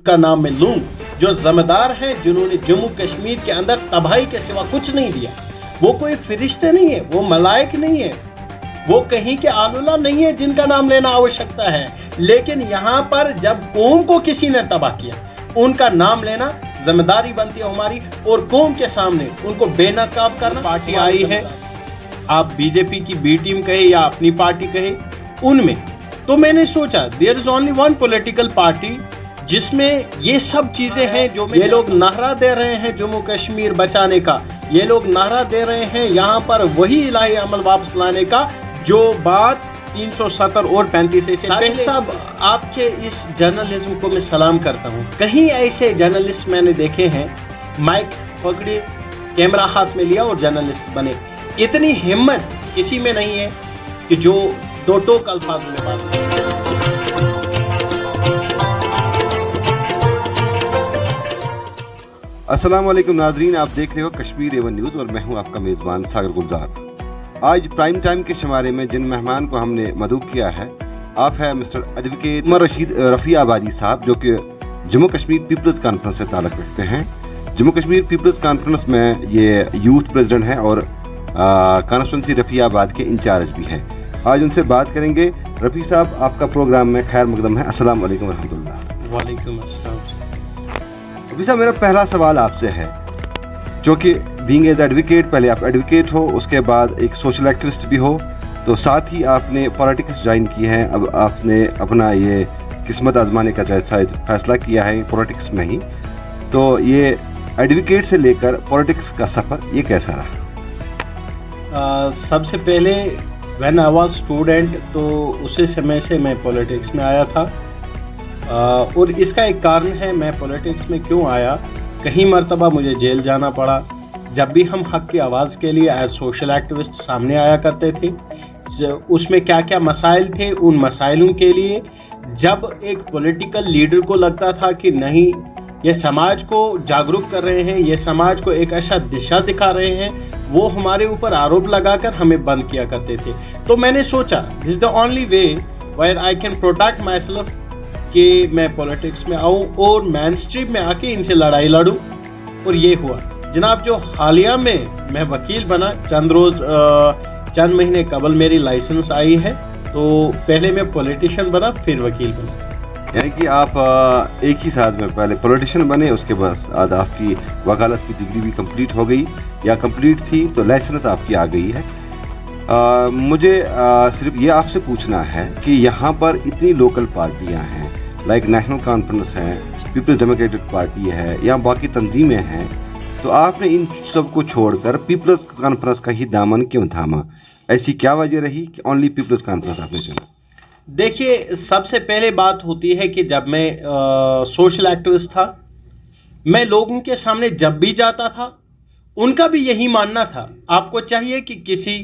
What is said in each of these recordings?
का नाम मैं लूं, जो जिम्मेदार हैं, जिन्होंने जम्मू कश्मीर के अंदर तबाही के सिवा कुछ नहीं दिया। वो कोई फरिश्ते नहीं है, वो मलाइक नहीं है, वो कहीं के आलूला नहीं है जिनका नाम लेना आवश्यकता है। लेकिन यहाँ पर जब कौम को किसी ने तबाह किया, उनका नाम लेना जिम्मेदारी बनती है हमारी, और कौम के सामने उनको बेनकाब करना। पार्टी आई है, आप बीजेपी की बी टीम कहे या अपनी पार्टी कहे, उनमें तो मैंने सोचा there is only one political party जिसमें ये सब चीजें हैं। जो ये लोग नारा दे रहे हैं जम्मू कश्मीर बचाने का, ये लोग नारा दे रहे हैं यहाँ पर वही इलाही अमल वापस लाने का, जो बात 370 और 35 से साहब, आपके इस जर्नलिज्म को मैं सलाम करता हूँ। कहीं ऐसे जर्नलिस्ट मैंने देखे हैं, माइक पकड़े, कैमरा हाथ में लिया और जर्नलिस्ट बने। इतनी हिम्मत किसी में नहीं है कि जो दो टोक अल्फाज में बात करे। अस्सलाम वालेकुम नाजरीन, आप देख रहे हो कश्मीर A1 न्यूज़ और मैं हूं आपका मेज़बान सागर गुलजार। आज प्राइम टाइम के शुमारे में जिन मेहमान को हमने मदऊ किया है, आप है मिस्टर एडवोकेट उमर रशीद रफ़ी आबादी साहब, जो कि जम्मू कश्मीर पीपल्स कॉन्फ्रेंस से ताल्लुक़ रखते हैं। जम्मू कश्मीर पीपल्स कॉन्फ्रेंस में ये यूथ प्रेसिडेंट हैं और कॉन्स्टिट्यूंसी रफ़ी आबाद के इंचार्ज भी हैं। आज उनसे बात करेंगे। रफ़ी साहब, आपका प्रोग्राम में खैर मकदम है। अस्सलाम वालेकुम रहमतुल्लाह। वालेकुम अस्सलाम। रफ़ी साहब, मेरा पहला सवाल आपसे है, जो कि बीइंग एज एडवोकेट, पहले आप एडवोकेट हो, उसके बाद एक सोशल एक्टिविस्ट भी हो, तो साथ ही आपने पॉलिटिक्स ज्वाइन की है। अब आपने अपना ये किस्मत आजमाने का शायद फैसला किया है पॉलिटिक्स में ही। तो ये एडवोकेट से लेकर पॉलिटिक्स का सफ़र ये कैसा रहा? सबसे पहले व्हेन आई वाज स्टूडेंट, तो उसी समय से मैं पॉलिटिक्स में आया था। और इसका एक कारण है मैं पॉलिटिक्स में क्यों आया। कहीं मर्तबा मुझे जेल जाना पड़ा। जब भी हम हक़ की आवाज़ के लिए एज सोशल एक्टिविस्ट सामने आया करते थे, उसमें क्या क्या मसाइल थे, उन मसाइलों के लिए जब एक पॉलिटिकल लीडर को लगता था कि नहीं, ये समाज को जागरूक कर रहे हैं, ये समाज को एक अच्छा दिशा दिखा रहे हैं, वो हमारे ऊपर आरोप लगाकर हमें बंद किया करते थे। तो मैंने सोचा this the only way where I can protect my myself मैं पॉलिटिक्स में आऊँ और मेन स्ट्रीम में आके इनसे लड़ाई लड़ूँ। और ये हुआ जनाब। जो हालिया में मैं वकील बना, चंद महीने कबल मेरी लाइसेंस आई है, तो पहले मैं पॉलिटिशियन बना, फिर वकील बना। यानी कि आप एक ही साथ में पहले पॉलिटिशियन बने, उसके बाद आपकी वकालत की डिग्री भी कंप्लीट हो गई या कंप्लीट थी, तो लाइसेंस आपकी आ गई है। मुझे सिर्फ ये आपसे पूछना है कि यहाँ पर इतनी लोकल पार्टियाँ हैं, लाइक नेशनल कॉन्फ्रेंस है, पीपल्स डेमोक्रेटिक पार्टी है, या बाकी तंजीमें हैं, तो आपने इन सब को छोड़कर पीपल्स कॉन्फ्रेंस का ही दामन क्यों थामा? ऐसी क्या वजह रही कि ओनली पीपल्स कॉन्फ्रेंस आपने चुना? देखिए, सबसे पहले बात होती है कि जब मैं सोशल एक्टिविस्ट था, मैं लोगों के सामने जब भी जाता था, उनका भी यही मानना था, आपको चाहिए कि किसी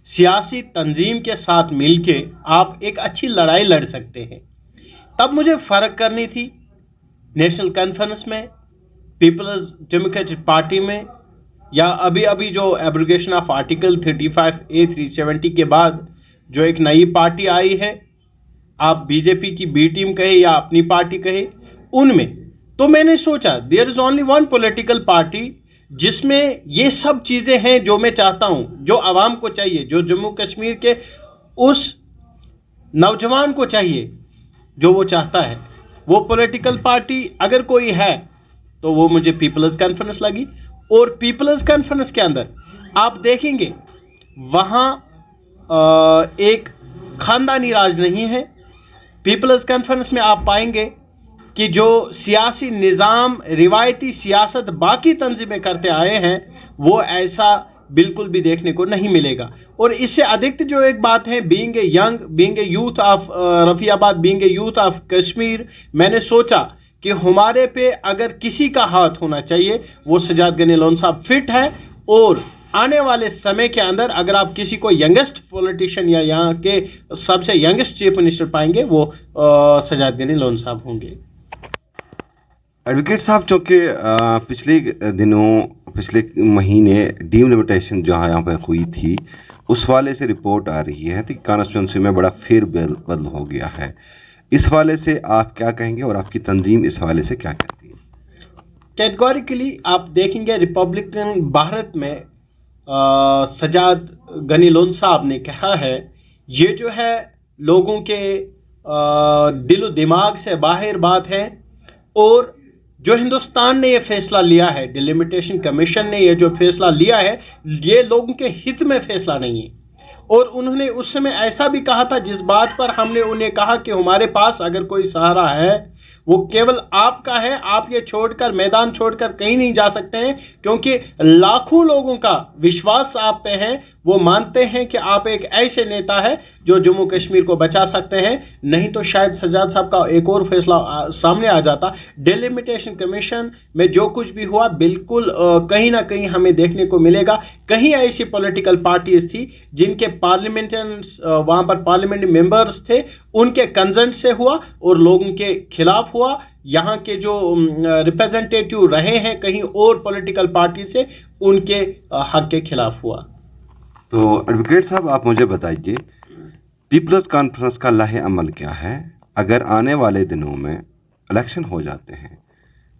सियासी तंजीम के साथ मिलके आप एक अच्छी लड़ाई लड़ सकते हैं। तब मुझे फ़र्क करनी थी नेशनल कॉन्फ्रेंस में, पीपल्स डेमोक्रेटिक पार्टी में, या अभी अभी जो एब्रोगेशन ऑफ आर्टिकल 35A 370 के बाद जो एक नई पार्टी आई है, आप बीजेपी की बी टीम कहे या अपनी पार्टी कहे, उनमें तो मैंने सोचा there is only one political party जिसमें ये सब चीज़ें हैं जो मैं चाहता हूँ, जो आवाम को चाहिए, जो जम्मू कश्मीर के उस नौजवान को चाहिए जो वो चाहता है। वो पॉलिटिकल पार्टी अगर कोई है तो वो मुझे पीपल्स कॉन्फ्रेंस लगी। और पीपल्स कॉन्फ्रेंस के अंदर आप देखेंगे वहाँ एक ख़ानदानी राज नहीं है। पीपल्स कॉन्फ्रेंस में आप पाएंगे कि जो सियासी निज़ाम, रिवायती सियासत बाकी तंजीमें करते आए हैं, वो ऐसा बिल्कुल भी देखने को नहीं मिलेगा। और इससे अधिक जो एक बात है, being a young, being a youth of Rafiabad, being a youth of Kashmir, मैंने सोचा कि हमारे पे अगर किसी का हाथ होना चाहिए वो सजाद गनी लोन साहब फिट है। और आने वाले समय के अंदर अगर आप किसी को यंगेस्ट पॉलिटिशियन या यहाँ के सबसे यंगेस्ट चीफ मिनिस्टर पाएंगे, वो सजाद गनी लोन साहब होंगे। एडवोकेट साहब, चूँकि पिछले दिनों, पिछले महीने डीलिमिटेशन जहाँ यहाँ पर हुई थी, उस वाले से रिपोर्ट आ रही है कि कॉन्स्टिट्यूंसी में बड़ा फेरबदल हो गया है। इस हवाले से आप क्या कहेंगे और आपकी तंजीम इस हवाले से क्या कहती है? कैटेगोरिकली आप देखेंगे रिपब्लिकन भारत में सजाद गनी लोन साहब ने कहा है ये जो है लोगों के दिलो दिमाग से बाहर बात है, और जो हिंदुस्तान ने ये फैसला लिया है, डिलिमिटेशन कमीशन ने ये जो फैसला लिया है, ये लोगों के हित में फैसला नहीं है। और उन्होंने उस समय ऐसा भी कहा था, जिस बात पर हमने उन्हें कहा कि हमारे पास अगर कोई सहारा है वो केवल आपका है, आप ये छोड़कर, मैदान छोड़कर कहीं नहीं जा सकते हैं, क्योंकि लाखों लोगों का विश्वास आप पे है। वो मानते हैं कि आप एक ऐसे नेता है जो जम्मू कश्मीर को बचा सकते हैं, नहीं तो शायद सजाद साहब का एक और फैसला सामने आ जाता। डिलिमिटेशन कमीशन में जो कुछ भी हुआ, बिल्कुल कहीं ना कहीं हमें देखने को मिलेगा, कहीं ऐसी पॉलिटिकल पार्टीज थी जिनके पार्लियामेंटेंस वहाँ पर पार्लियामेंट मेंबर्स थे, उनके कंसेंट से हुआ और लोगों के खिलाफ हुआ। यहाँ के जो रिप्रेजेंटेटिव रहे हैं कहीं और पॉलिटिकल पार्टी से, उनके हक के खिलाफ हुआ। तो एडवोकेट साहब, आप मुझे बताइए, पीपल्स कॉन्फ्रेंस का लाहे अमल क्या है अगर आने वाले दिनों में इलेक्शन हो जाते हैं,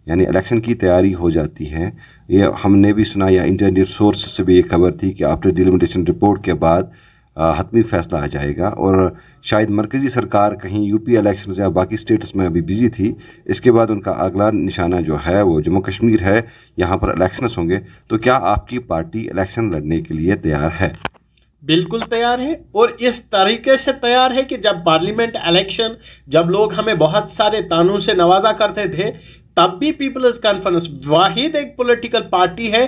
यानी इलेक्शन की तैयारी हो जाती है? ये हमने भी सुना, या इंटरनेट सोर्स से भी ये खबर थी कि आफ्टर डिलिमिटेशन रिपोर्ट के बाद हतमी फैसला आ जाएगा, और शायद मरकज़ी सरकार कहीं यूपी इलेक्शन या बाकी स्टेट्स में अभी बिजी थी, इसके बाद उनका अगला निशाना जो है वो जम्मू कश्मीर है, यहाँ पर इलेक्शंस होंगे। तो क्या आपकी पार्टी इलेक्शन लड़ने के लिए तैयार है? बिल्कुल तैयार है, और इस तरीके से तैयार है कि जब पार्लियामेंट इलेक्शन, जब लोग हमें बहुत सारे तानों से नवाजा करते थे, तब भी पीपल्स कॉन्फ्रेंस वाहिद एक पॉलिटिकल पार्टी है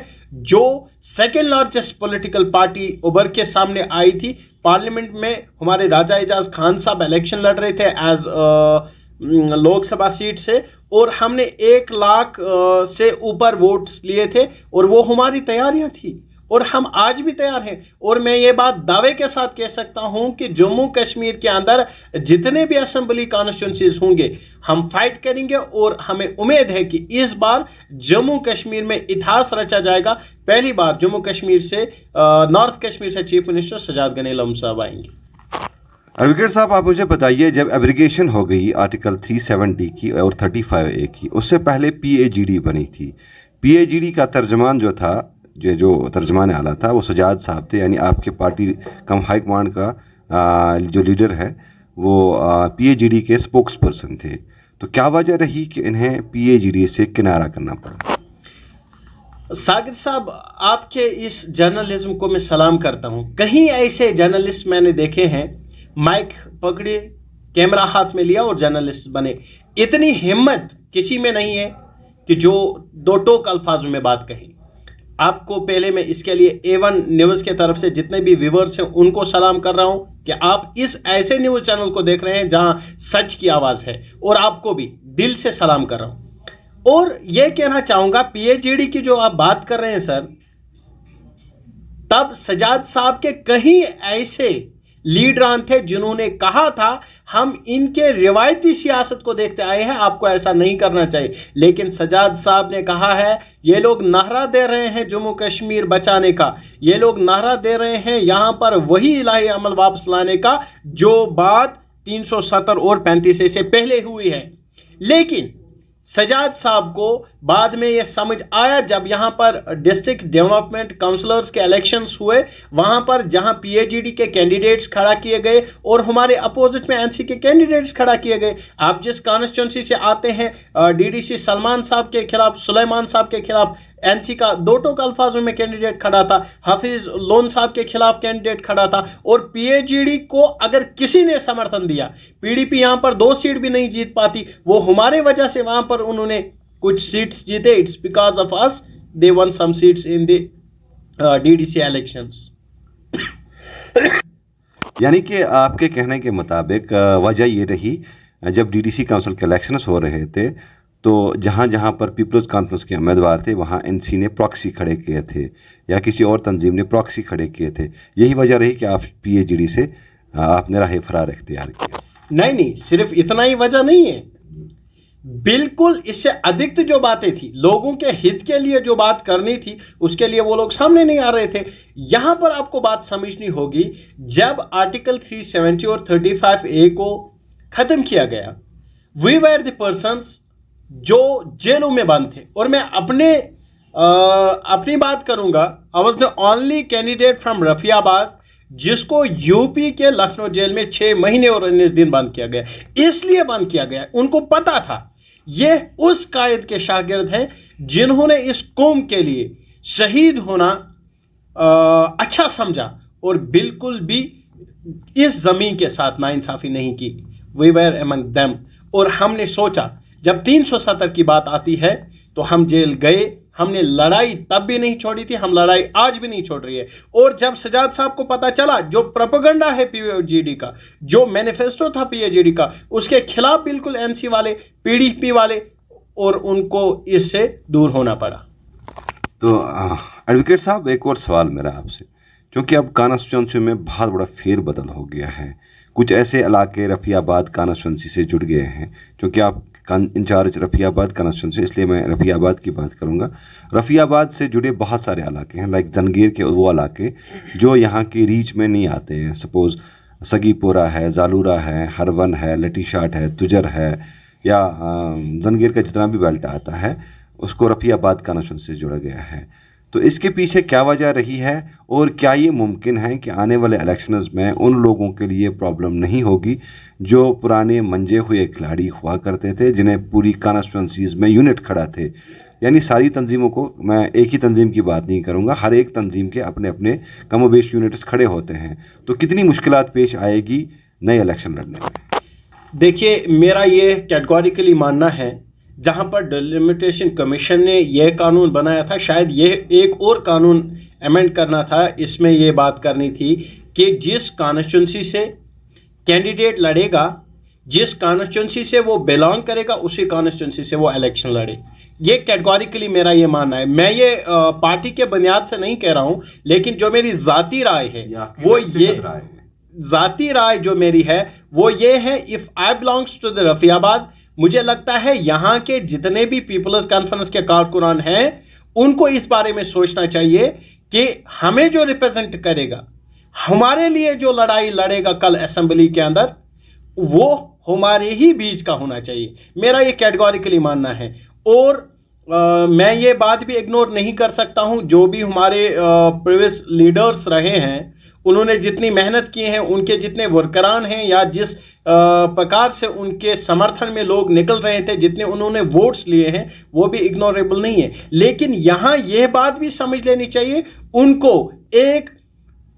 जो सेकेंड लार्जेस्ट पॉलिटिकल पार्टी उभर के सामने आई थी। पार्लियामेंट में हमारे राजा एजाज खान साहब इलेक्शन लड़ रहे थे एज लोकसभा सीट से, और हमने 1 लाख से ऊपर वोट्स लिए थे, और वो हमारी तैयारियां थी, और हम आज भी तैयार हैं। और मैं ये बात दावे के साथ कह सकता हूं कि जम्मू कश्मीर के अंदर जितने भी असेंबली कॉन्स्टिट्यूंसीज होंगे, हम फाइट करेंगे, और हमें उम्मीद है कि इस बार जम्मू कश्मीर में इतिहास रचा जाएगा। पहली बार जम्मू कश्मीर से, नॉर्थ कश्मीर से चीफ मिनिस्टर सजाद गनी लोन साहब आएंगे। एडवोकेट साहब, आप मुझे बताइए, जब एब्रिगेशन हो गई आर्टिकल 370 की और 35A की, उससे पहले PAGD बनी थी। PAGD का तर्जमान जो था, जो तर्जमान आला था, वो सजाद साहब थे, यानी आपके पार्टी कम हाई कमांड का जो लीडर है वो PAGD के स्पोक्स पर्सन थे। तो क्या वजह रही कि इन्हें PAGD से किनारा करना पड़ा? सागिर साहब, आपके इस जर्नलिज्म को मैं सलाम करता हूं। कहीं ऐसे जर्नलिस्ट मैंने देखे हैं, माइक पकड़े, कैमरा हाथ में लिया और जर्नलिस्ट बने। इतनी हिम्मत किसी में नहीं है कि जो दो टोक अल्फाजों में बात कहे। आपको पहले मैं इसके लिए A1 न्यूज़ के तरफ से जितने भी व्यूअर्स हैं उनको सलाम कर रहा हूं कि आप इस ऐसे न्यूज़ चैनल को देख रहे हैं जहां सच की आवाज़ है, और आपको भी दिल से सलाम कर रहा हूं। और यह कहना चाहूंगा, PAGD की जो आप बात कर रहे हैं सर, तब सजाद साहब के कहीं ऐसे लीडरान थे जिन्होंने कहा था हम इनके रिवायती सियासत को देखते आए हैं, आपको ऐसा नहीं करना चाहिए। लेकिन सजाद साहब ने कहा है ये लोग नारा दे रहे हैं जम्मू कश्मीर बचाने का, ये लोग नारा दे रहे हैं यहां पर वही इलाही अमल वापस लाने का जो बात 370 और 35 से पहले हुई है। लेकिन सजाद साहब को बाद में यह समझ आया, जब यहां पर डिस्ट्रिक्ट डेवलपमेंट काउंसलर्स के इलेक्शंस हुए, वहां पर जहां PAGD के कैंडिडेट्स खड़ा किए गए और हमारे अपोजिट में NC के कैंडिडेट्स खड़ा किए गए। आप जिस कॉन्स्टिट्यूंसी से आते हैं, DDC सलमान साहब के खिलाफ, सुलेमान साहब के खिलाफ NC का दो टोक अल्फाजों में कैंडिडेट खड़ा था, हाफिज लोन साहब के खिलाफ कैंडिडेट खड़ा था, और PAGD को अगर किसी ने समर्थन दिया, PDP यहां पर 2 सीट भी नहीं जीत पाती, वो हमारे वजह से वहां पर उन्होंने कुछ सीट्स जीते। It's because of us they won some seats in the DDC elections. यानी कि आपके कहने के मुताबिक वजह ये रही, जब DDC काउंसिल के इलेक्शंस हो रहे थे तो जहाँ जहाँ पर पीपल्स कॉन्फ्रेंस के उम्मीदवार थे वहाँ NC ने प्रॉक्सी खड़े किए थे या किसी और तंजीम ने प्रॉक्सी खड़े किए थे। यही वजह रही कि आप PAGD से आपने राह फरार इख्तियार किया? नहीं, सिर्फ इतना ही वजह नहीं है, बिल्कुल इससे अधिक जो बातें थी, लोगों के हित के लिए जो बात करनी थी, उसके लिए वो लोग सामने नहीं आ रहे थे। यहां पर आपको बात समझनी होगी, जब आर्टिकल 370 और 35A को खत्म किया गया। वी वर द पर्सन्स जो जेलों में बंद थे। और मैं अपनी बात करूंगा, I was the only candidate from Rafiabad जिसको यूपी के लखनऊ जेल में 6 महीने और 19 दिन बंद किया गया। इसलिए बंद किया गया, उनको पता था ये उस कायद के शागिर्द हैं जिन्होंने इस कौम के लिए शहीद होना अच्छा समझा और बिल्कुल भी इस जमीन के साथ नाइंसाफी नहीं की। We were among them. और हमने सोचा जब 370 की बात आती है तो हम जेल गए, हमने लड़ाई तब भी नहीं छोड़ी थी, हम लड़ाई आज भी नहीं छोड़ रही है। और जब सजाद साहब को पता चला जो प्रोपेगेंडा है पीएजीडी का, जो मैनिफेस्टो था पीएजीडी का, उसके खिलाफ बिल्कुल एनसी वाले, पीडीपी वाले, और उनको इससे दूर होना पड़ा। तो एडवोकेट साहब, एक और सवाल मेरा आपसे, क्योंकि अब कॉन्स्टिट्यूंसी में बहुत बड़ा फेरबदल हो गया है, कुछ ऐसे इलाके रफियाबाद कॉन्स्टिट्यूंसी से जुड़ गए हैं, क्योंकि आप इंचार्ज रफियाबाद कॉन्स्टिट्यूंसी, इसलिए मैं रफियाबाद की बात करूंगा। रफियाबाद से जुड़े बहुत सारे इलाके हैं, लाइक जंगीर के वो इलाके जो यहाँ की रीच में नहीं आते हैं। सपोज़ सगीपुरा है, जालूरा है, हरवन है, लटीशाट है, तुजर है, या जंगीर का जितना भी बेल्ट आता है उसको रफियाबाद कॉन्स्टिट्यूंसी से जोड़ा गया है। तो इसके पीछे क्या वजह रही है, और क्या ये मुमकिन है कि आने वाले इलेक्शंस में उन लोगों के लिए प्रॉब्लम नहीं होगी जो पुराने मंजे हुए खिलाड़ी हुआ करते थे, जिन्हें पूरी कॉन्स्टिट्यूंसीज़ में यूनिट खड़ा थे? यानी सारी तंजीमों को, मैं एक ही तंजीम की बात नहीं करूँगा, हर एक तंजीम के अपने अपने कमोबेश यूनिट्स खड़े होते हैं, तो कितनी मुश्किलात पेश आएगी नए इलेक्शन लड़ने में? देखिए, मेरा ये कैटेगोरिकली मानना है, जहां पर डिलिमिटेशन कमीशन ने यह कानून बनाया था, शायद ये एक और कानून अमेंड करना था। इसमें यह बात करनी थी कि जिस कॉन्स्टिट्यूंसी से कैंडिडेट लड़ेगा, जिस कॉन्स्टिट्यूंसी से वो बिलोंग करेगा, उसी कॉन्स्टिट्यूंसी से वो इलेक्शन लड़े। ये कैटेगोरिकली मेरा ये मानना है। मैं ये पार्टी के बुनियाद से नहीं कह रहा हूं, लेकिन जो मेरी ज़ाती राय है वो ये ज़ाती राय जो मेरी है वो ये है, if I belongs to the Rafiabad, मुझे लगता है यहाँ के जितने भी पीपल्स कॉन्फ्रेंस के कारकुनान हैं उनको इस बारे में सोचना चाहिए कि हमें जो रिप्रेजेंट करेगा, हमारे लिए जो लड़ाई लड़ेगा कल असेंबली के अंदर, वो हमारे ही बीच का होना चाहिए। मेरा ये कैटेगोरिकली मानना है। और मैं ये बात भी इग्नोर नहीं कर सकता हूँ, जो भी हमारे प्रीवियस लीडर्स रहे हैं, उन्होंने जितनी मेहनत की है, उनके जितने वर्करान हैं, या जिस प्रकार से उनके समर्थन में लोग निकल रहे थे, जितने उन्होंने वोट्स लिए हैं, वो भी इग्नोरेबल नहीं है। लेकिन यहाँ यह बात भी समझ लेनी चाहिए, उनको एक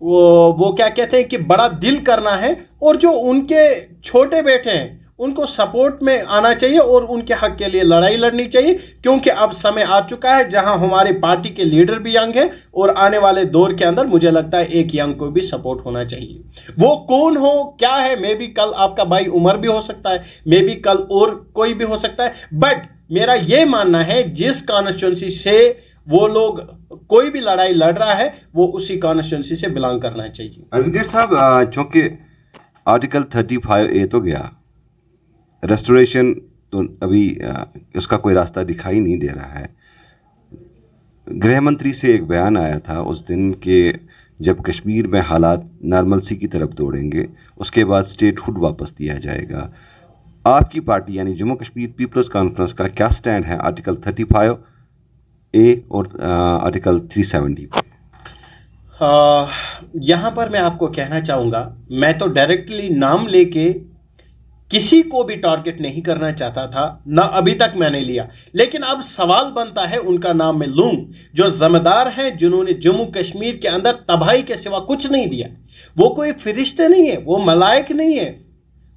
वो क्या कहते हैं कि बड़ा दिल करना है, और जो उनके छोटे बेटे हैं उनको सपोर्ट में आना चाहिए और उनके हक के लिए लड़ाई लड़नी चाहिए, क्योंकि अब समय आ चुका है जहां हमारे पार्टी के लीडर भी यंग हैं, और आने वाले दौर के अंदर मुझे लगता है एक यंग को भी सपोर्ट होना चाहिए। वो कौन हो, क्या है, मे बी कल आपका भाई उमर भी हो सकता है, मे बी कल और कोई भी हो सकता है, बट मेरा ये मानना है जिस कॉन्स्टिट्यूंसी से वो लोग कोई भी लड़ाई लड़ रहा है वो उसी कॉन्स्टिट्यूंसी से बिलोंग करना चाहिए। एडवोकेट साहब, चूँकि आर्टिकल 35A तो गया, रेस्टोरेशन तो अभी उसका कोई रास्ता दिखाई नहीं दे रहा है। गृह मंत्री से एक बयान आया था उस दिन कि जब कश्मीर में हालात नॉर्मलसी की तरफ दौड़ेंगे उसके बाद स्टेटहुड वापस दिया जाएगा। आपकी पार्टी यानी जम्मू कश्मीर पीपल्स कॉन्फ्रेंस का क्या स्टैंड है आर्टिकल 35A और आर्टिकल 370 पे? यहाँ पर मैं आपको कहना चाहूँगा, मैं तो डायरेक्टली नाम लेके किसी को भी टारगेट नहीं करना चाहता था, ना अभी तक मैंने लिया, लेकिन अब सवाल बनता है उनका नाम मैं लूं जो जिम्मेदार हैं, जिन्होंने जम्मू कश्मीर के अंदर तबाही के सिवा कुछ नहीं दिया। वो कोई फरिश्ते नहीं है, वो मलाइक नहीं है,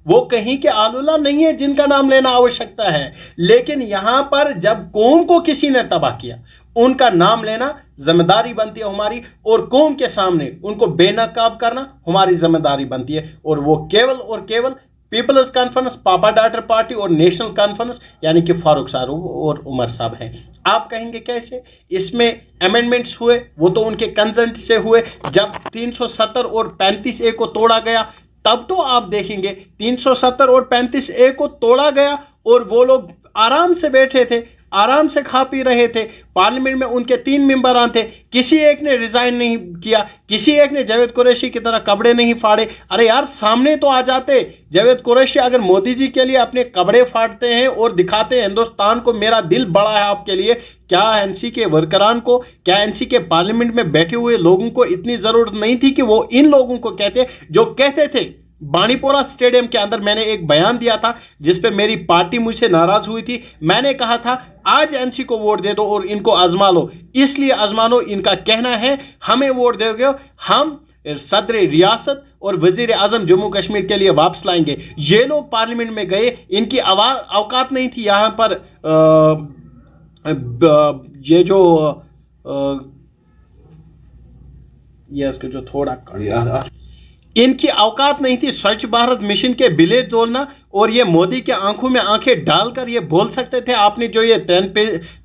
वो कहीं के आलूला नहीं है जिनका नाम लेना आवश्यकता है, लेकिन यहां पर जब कौम को किसी ने तबाह किया उनका नाम लेना जिम्मेदारी बनती है हमारी, और कौम के सामने उनको बेनकाब करना हमारी जिम्मेदारी बनती है। और वो केवल और केवल पीपल्स कॉन्फ्रेंस, पापा डॉटर पार्टी और नेशनल कॉन्फ्रेंस यानी कि फारूक साहब और उमर साहब हैं। आप कहेंगे कैसे? इसमें अमेंडमेंट्स हुए, वो तो उनके कंसेंट से हुए। जब 370 और 35A को तोड़ा गया तब तो आप देखेंगे 370 और 35A को तोड़ा गया और वो लोग आराम से बैठे थे, आराम से खा पी रहे थे। पार्लियामेंट में उनके 3 मेंबरान थे, किसी एक ने रिजाइन नहीं किया, किसी एक ने जावेद कुरैशी की तरह कपड़े नहीं फाड़े। अरे यार सामने तो आ जाते। जावेद कुरैशी अगर मोदी जी के लिए अपने कपड़े फाड़ते हैं और दिखाते हैं हिंदुस्तान को मेरा दिल बड़ा है आपके लिए, क्या एनसी के वर्करान को, क्या एनसी के पार्लियामेंट में बैठे हुए लोगों को इतनी जरूरत नहीं थी कि वो इन लोगों को कहते जो कहते थे। बानीपोरा स्टेडियम के अंदर मैंने एक बयान दिया था जिस पे मेरी पार्टी मुझसे नाराज हुई थी। मैंने कहा था आज एनसी को वोट दे दो और इनको आजमा लो, इसलिए आजमा लो, इनका कहना है हमें वोट दोगे हम सदर रियासत और वजीर आजम जम्मू कश्मीर के लिए वापस लाएंगे। ये लोग पार्लियामेंट में गए, इनकी औकात नहीं थी यहाँ पर ये जो ये इसके जो थोड़ा इनकी औकात नहीं थी स्वच्छ भारत मिशन के बिले तोड़ना, और ये मोदी के आंखों में आंखें डालकर ये बोल सकते थे आपने जो ये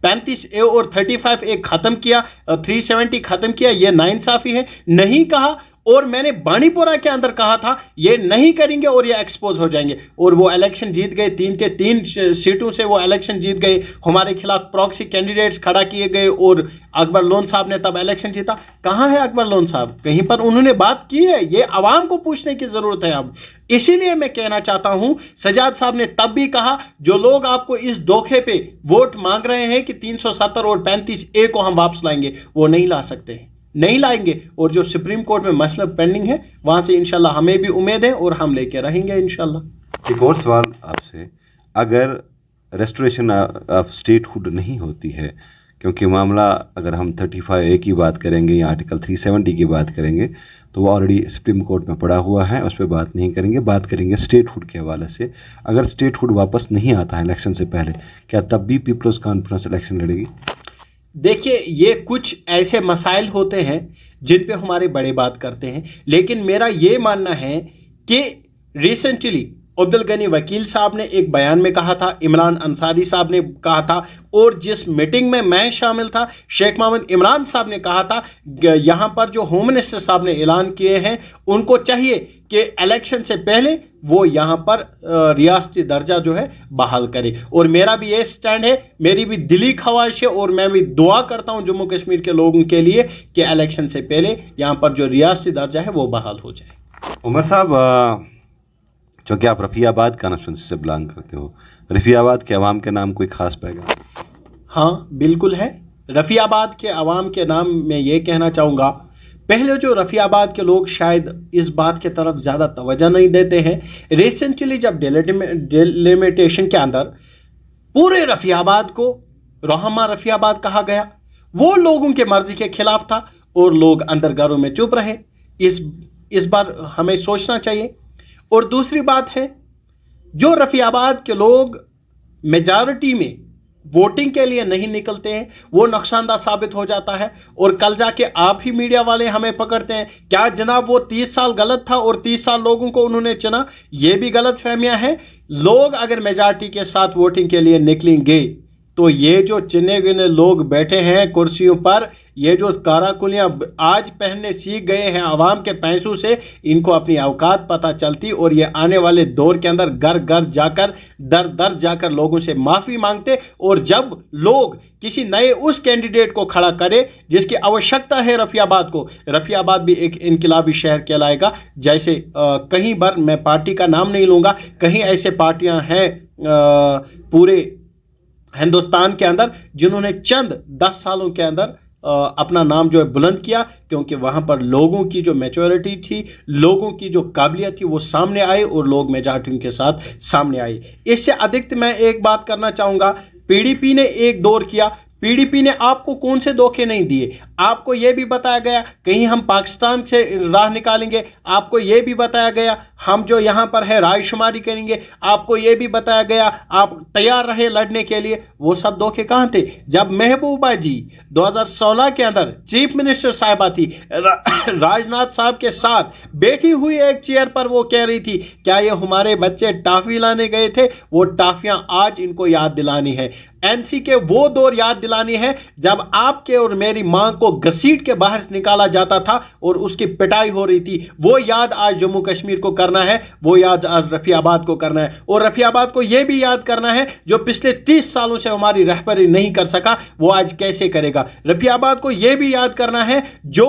35A और 35A खत्म किया, 370 खत्म किया, ये नाइंसाफी है। नहीं कहा। और मैंने बानीपोरा के अंदर कहा था ये नहीं करेंगे और ये एक्सपोज हो जाएंगे, और वो इलेक्शन जीत गए। 3 के 3 सीटों से वो इलेक्शन जीत गए। हमारे खिलाफ प्रॉक्सी कैंडिडेट्स खड़ा किए गए और अकबर लोन साहब ने तब इलेक्शन जीता। कहाँ है अकबर लोन साहब? कहीं पर उन्होंने बात की है? ये आवाम को पूछने की जरूरत है अब। इसीलिए मैं कहना चाहता हूं, सजाद साहब ने तब भी कहा जो लोग आपको इस धोखे पे वोट मांग रहे हैं कि 370 और 35A को हम वापस लाएंगे, वो नहीं ला सकते हैं, नहीं लाएंगे। और जो सुप्रीम कोर्ट में मसला पेंडिंग है वहां से इंशाल्लाह हमें भी उम्मीद है और हम लेके रहेंगे इंशाल्लाह। एक और सवाल आपसे, अगर रेस्टोरेशन ऑफ स्टेटहुड नहीं होती है, क्योंकि मामला अगर हम 35A की बात करेंगे या आर्टिकल 370 की बात करेंगे तो वो ऑलरेडी सुप्रीम कोर्ट में पड़ा हुआ है, उस पर बात नहीं करेंगे, बात करेंगे स्टेटहुड के हवाले से। अगर स्टेटहुड वापस नहीं आता है इलेक्शन से पहले, क्या तब भी पीपल्स कॉन्फ्रेंस इलेक्शन लड़ेगी? देखिए ये कुछ ऐसे मसाइल होते हैं जिन पे हमारे बड़े बात करते हैं, लेकिन मेरा ये मानना है कि रिसेंटली अब्दुल गनी वकील साहब ने एक बयान में कहा था, इमरान अंसारी साहब ने कहा था, और जिस मीटिंग में मैं शामिल था शेख मोहम्मद इमरान साहब ने कहा था, यहाँ पर जो होम मिनिस्टर साहब ने ऐलान किए हैं उनको चाहिए कि इलेक्शन से पहले वो यहाँ पर रियासती दर्जा जो है बहाल करे। और मेरा भी ये स्टैंड है, मेरी भी दिली ख्वाहिश है और मैं भी दुआ करता हूँ जम्मू कश्मीर के लोगों के लिए कि इलेक्शन से पहले यहाँ पर जो रियासती दर्जा है वो बहाल हो जाए। उमर साहब, चूँकि आप रफ़ियाबाद कॉन्स्टिट्यूंसी से बिलोंग करते हो, रफ़ियाबाद के अवाम के नाम कोई ख़ास पैगाम? हाँ बिल्कुल है। रफ़ियाबाद के अवाम के नाम में ये कहना चाहूँगा, पहले जो रफ़ियाबाद के लोग शायद इस बात की तरफ ज़्यादा तवज्जो नहीं देते हैं। रिसेंटली जब डिलिमिटेशन के अंदर पूरे रफ़ियाबाद को रहमा रफ़ियाबाद कहा गया, वो लोगों के मर्जी के खिलाफ था और लोग अंदर घरों में चुप रहे। इस बार हमें सोचना चाहिए। और दूसरी बात है, जो रफ़ियाबाद के लोग मेजॉरिटी में वोटिंग के लिए नहीं निकलते हैं वो नुकसानदा साबित हो जाता है, और कल जाके आप ही मीडिया वाले हमें पकड़ते हैं क्या जनाब वो 30 साल गलत था और 30 साल लोगों को उन्होंने चुना। ये भी गलत फहमियाँ हैं। लोग अगर मेजॉरिटी के साथ वोटिंग के लिए निकलेंगे तो ये जो चुने गिने लोग बैठे हैं कुर्सियों पर, ये जो काराकुलियाँ आज पहनने सीख गए हैं आवाम के पैसों से, इनको अपनी औकात पता चलती और ये आने वाले दौर के अंदर घर घर जाकर दर दर जाकर लोगों से माफ़ी मांगते। और जब लोग किसी नए उस कैंडिडेट को खड़ा करे जिसकी आवश्यकता है रफ़ियाबाद को, रफ़ियाबाद भी एक इनकलाबी शहर कहलाएगा। जैसे कहीं बार, मैं पार्टी का नाम नहीं लूँगा, कहीं ऐसे पार्टियाँ हैं पूरे हिंदुस्तान के अंदर जिन्होंने चंद 10 सालों के अंदर अपना नाम जो है बुलंद किया, क्योंकि वहाँ पर लोगों की जो मैच्योरिटी थी, लोगों की जो काबिलियत थी वो सामने आई और लोग मेजॉरिटी के साथ सामने आए। इससे अधिक मैं एक बात करना चाहूँगा, पीडीपी ने एक दौर किया, पीडीपी ने आपको कौन से धोखे नहीं दिए। आपको यह भी बताया गया कहीं हम पाकिस्तान से राह निकालेंगे, आपको यह भी बताया गया हम जो यहाँ पर है रायशुमारी करेंगे, आपको यह भी बताया गया आप तैयार रहे लड़ने के लिए। वो सब धोखे कहाँ थे जब महबूबा जी 2016 के अंदर चीफ मिनिस्टर साहिबा थी, राजनाथ साहब के साथ बैठी हुई एक चेयर पर वो कह रही थी क्या ये हमारे बच्चे टाफी लाने गए थे, वो टाफियाँ आज इनको याद दिलानी है। एनसी के वो दौर याद दिलानी है जब आपके और मेरी मां को घसीट के बाहर निकाला जाता था और उसकी पिटाई हो रही थी। वो याद आज जम्मू कश्मीर को करना है, वो याद आज रफियाबाद को करना है, और रफियाबाद को यह भी याद करना है जो पिछले 30 सालों से हमारी रहबरी नहीं कर सका वो आज कैसे करेगा। रफियाबाद को यह भी याद करना है जो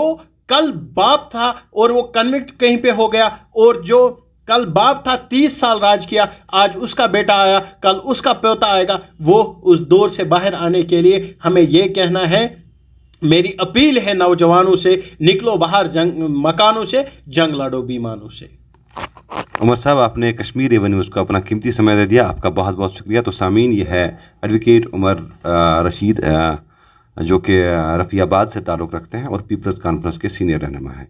कल बाप था और वो कन्विक्ट कहीं पे हो गया, और जो कल बाप था 30 साल राज किया, आज उसका बेटा आया, कल उसका पोता आएगा। वो उस दौर से बाहर आने के लिए हमें यह कहना है, मेरी अपील है नौजवानों से, निकलो बाहर मकानों से, जंग लड़ो बेईमानों से। उमर साहब, आपने कश्मीर एवन न्यूज़ को अपना कीमती समय दे दिया, आपका बहुत बहुत शुक्रिया। तो सामीन, ये है एडवोकेट उमर रशीद जो कि रफियाबाद से ताल्लुक़ रखते हैं और पीपल्स कॉन्फ्रेंस के सीनियर रहनुमा हैं।